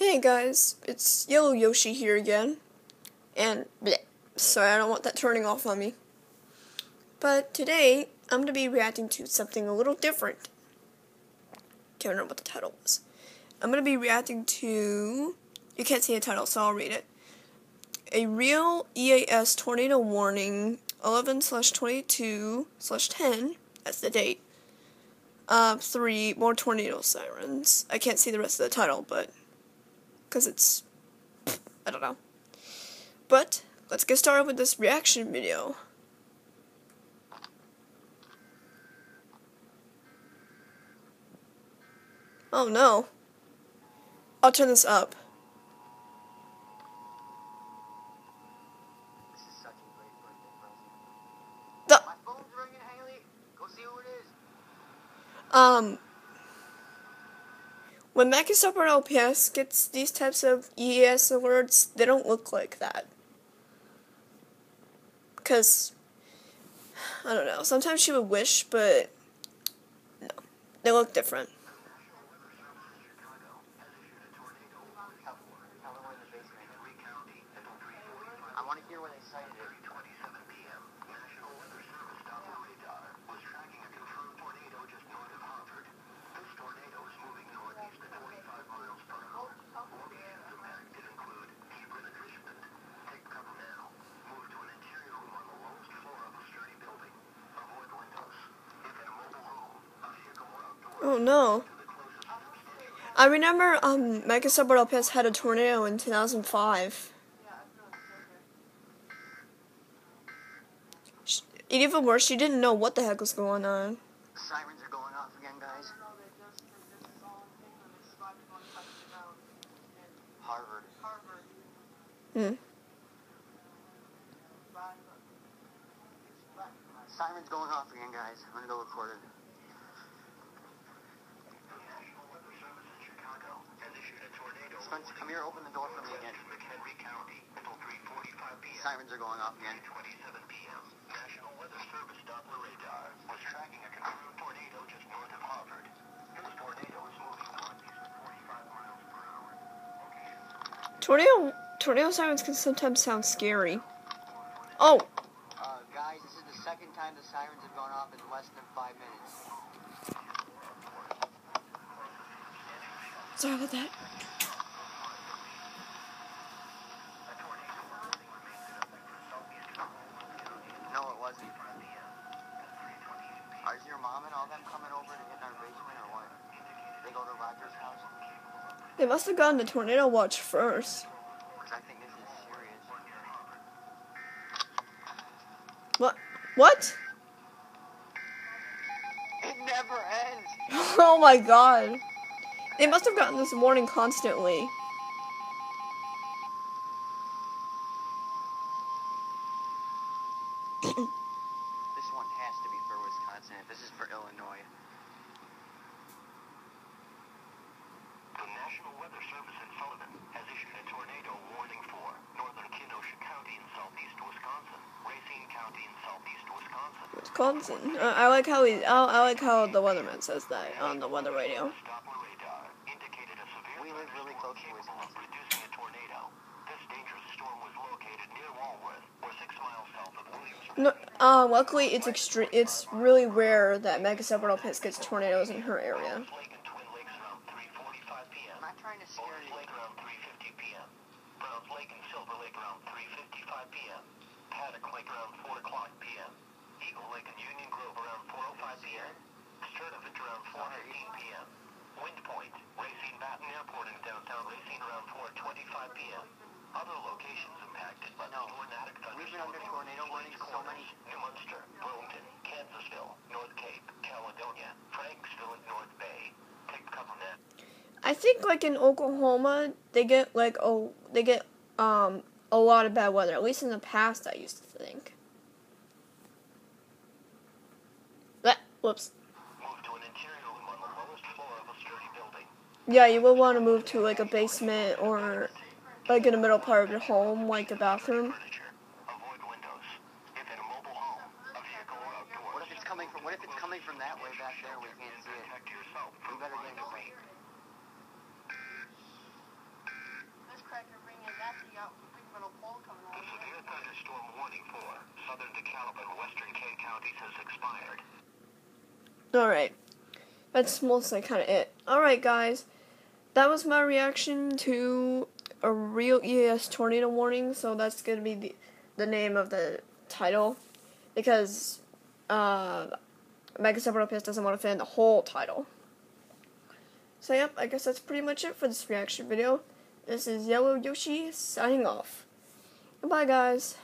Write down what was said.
Hey guys, it's Yellow Yoshi here again, and bleh, sorry I don't want that turning off on me. But today, I'm going to be reacting to something a little different. Can't remember what the title was. I'm going to be reacting to, you can't see the title so I'll read it. A real EAS tornado warning, 11/22/10, that's the date. 3 more tornado sirens. I can't see the rest of the title, but because it's, I don't know. But let's get started with this reaction video. Oh no. I'll turn this up. This is such a great birthday present. My phone's ringing, Haley. Go see who it is. When Microsoft or LPS gets these types of EAS alerts, they don't look like that. Because, I don't know, sometimes she would wish, but no, they look different. I want to hear where they cited it. 3:27 p.m. National Weather Service Doppler radar was tracking a confirmed tornado just north of Harvard. This tornado is moving northeast at 45 miles per hour. Locations impacted include Hebron and Richmond. Take cover now. Move to an interior room on the lowest floor of a sturdy building. Avoid windows. If in a mobile home, a vehicle or outdoor. Oh no. I remember Microsoft or LPS had a tornado in 2005. Even worse, she didn't know what the heck was going on. Sirens are going off again, guys. Harvard. Sirens going off again, guys. I'm gonna go record it. National Weather Service in Chicago has issued a tornado. Spencer, come here, open the door for me again. McHenry County until 3:45 p.m. Sirens are going off again. 3:27 p.m. National Weather Service Doppler radar was tracking a confirmed tornado just north of Harvard. This tornado is moving northeast at 45 miles per hour. Tornado sirens can sometimes sound scary. Oh! Guys, this is the second time the sirens have gone off in less than 5 minutes. Sorry about that. No, it wasn't. Is your mom and all them coming over to get in our basement or what? They go to Roger's house? They must have gotten the tornado watch first. Because I think this is serious. What? What? It never ends! Oh my god. They must have gotten this warning constantly. This one has to be for Wisconsin. If this is for Illinois. The National Weather Service in Sullivan has issued a tornado warning for northern Kenosha County in southeast Wisconsin, Racine County in southeast Wisconsin. Wisconsin. I like how the weatherman says that on the weather radio. Doppler radar indicated a severe We live really close to capable of Wisconsin. producing a tornado. This dangerous storm was located near Walworth, or 6 miles south of Williamsburg. No, luckily it's really rare that Microsoft or LPS gets tornadoes in her area. Lake and Twin Lakes around 3:45 p.m. I'm not trying to scare Bonus you. Lake around 3:50 p.m. Browns Lake and Silver Lake around 3:55 p.m. Paddock Lake around 4 o'clock p.m. Eagle Lake and Union Grove around 4:05 p.m. Sturtevant around 4:15 p.m. Wind Point, Racine Baton Airport in downtown Racine around 4:25 p.m. Other locations impacted by the tornadic We've been under tornado warnings so many. New Munster, Burlington, Kansasville, North Cape, Caledonia, Franksville and North Bay. Take cover now. I think like in Oklahoma they get a lot of bad weather. At least in the past I used to think. Whoops. Move to an interior room on the lowest floor of a sturdy building. Yeah, you would want to move to like a basement or like in the middle part of your home, like the bathroom. Furniture. Avoid windows. If in a mobile home, a vehicle or outdoors. What if it's coming from that way back there? We can't see it. Protect yourself We from better flying get away. it. has expired. Alright. That's mostly kind of it. Alright, guys. That was my reaction to a real EAS tornado warning. So that's going to be the name of the title. Because Mega Piss doesn't want to fit in the whole title. So yep, I guess that's pretty much it for this reaction video. This is Yellow Yoshi signing off. Goodbye, guys.